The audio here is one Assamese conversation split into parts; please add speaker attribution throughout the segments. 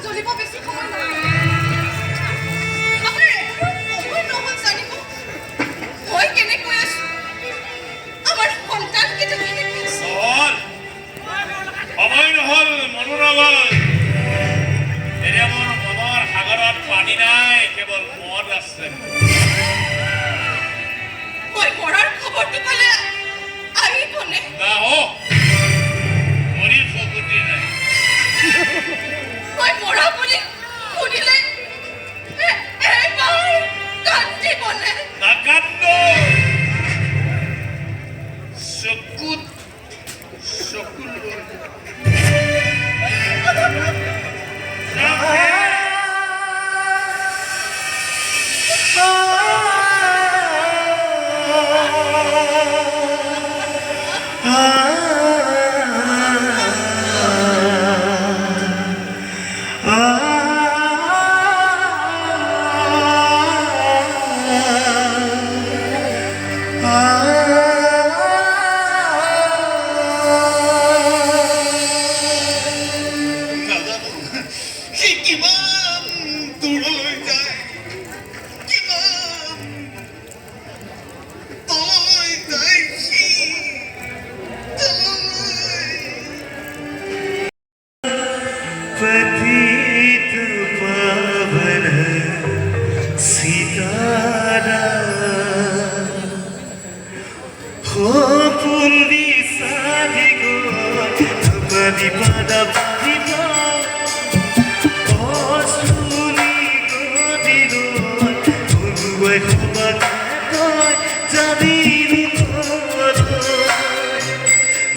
Speaker 1: জ্বলিব বেছি সময় নাই আপোনাৰ সময় নহ'ল জানিব মই কেনেকৈ আছো আমাৰ সন্তান কেইটা কেনেকৈ আছে
Speaker 2: সময় নহ'ল মনোৰগল এতিয়া মোৰ মনৰ সাগৰত পানী নাই কেৱল মদ আছে
Speaker 1: মই মৰাৰ খবৰটো পালে আহিবনে
Speaker 2: মৰি চকুতি নাই
Speaker 1: মই মৰা বুলি শুনিলে এবাৰ কান্দিবনে
Speaker 2: নাকান্দো চকুত চকুত
Speaker 3: पतित पावन सीताराम हो पुंदी साधि गो तुम्हारी पादा पादिमा असुनी गोदिरो उनुए खुबा कोई जाबिनी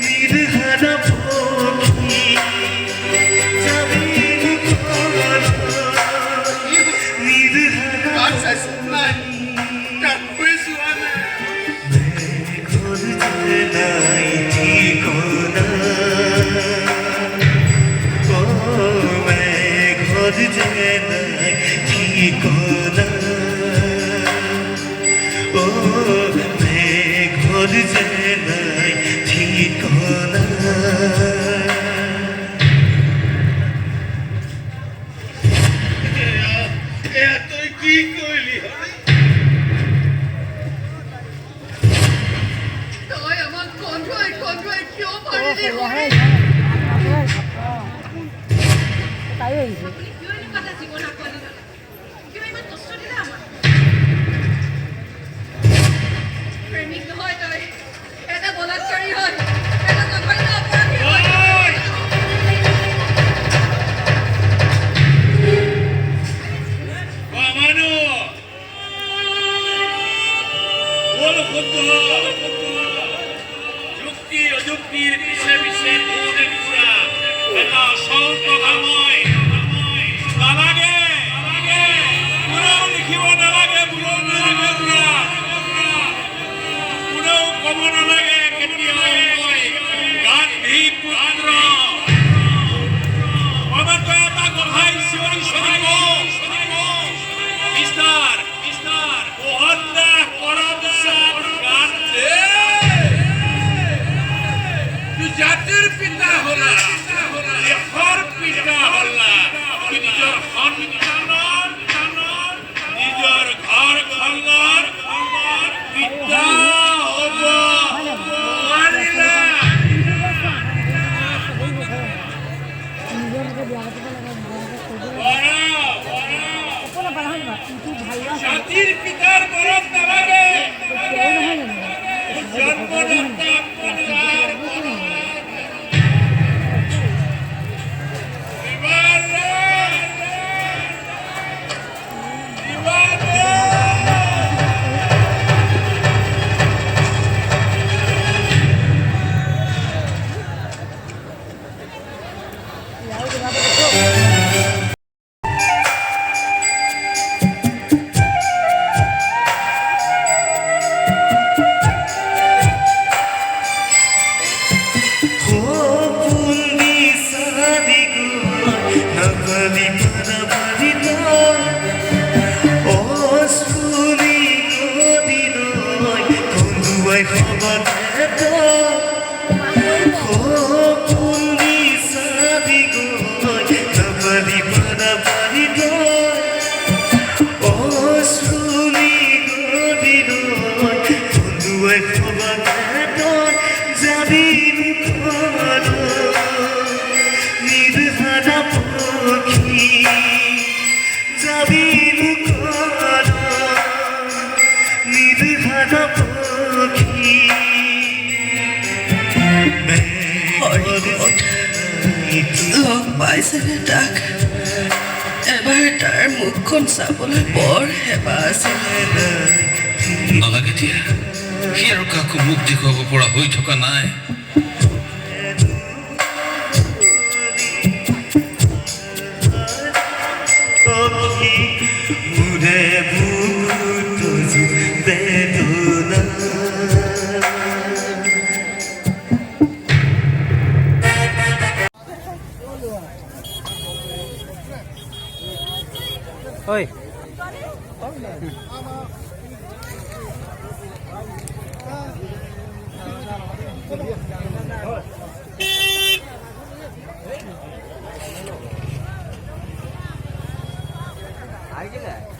Speaker 3: निर्हरा भोगी
Speaker 1: প্ৰেমিক নহয় তই এটা বলাৎকাৰী হয় এটা জঘন্য অপৰাধী হয়
Speaker 2: যুক্তি অযুক্তিৰ পিছে পিছে দৌৰে ফুৰা এটা অসংখ্যময় নালাগে কোনেও লিখিব নালাগে কোনেও ক'ব নালাগে কেতিয়াও মই গান্ধী পুত্ৰ মমতা এটা কথাই চিঞৰি চিঞৰি মিষ্টাৰ মোহনদাস কৰমচাঁদ গান্ধী জাতিৰ পিতা হলা দেশৰ পিতা হলা
Speaker 3: সাদা পক্ষী
Speaker 1: লগ পাইছেনে তাক এবাৰ তাৰ মুখখন চাবলৈ বৰ হেঁপাহ আছিল
Speaker 4: নালাগে দিয়া সি আৰু কাকো মুখ দেখুৱাব পৰা হৈ থকা নাই
Speaker 3: পক্ষী মুৰে বুকুত বেদনা
Speaker 5: Oi. Ai cái này?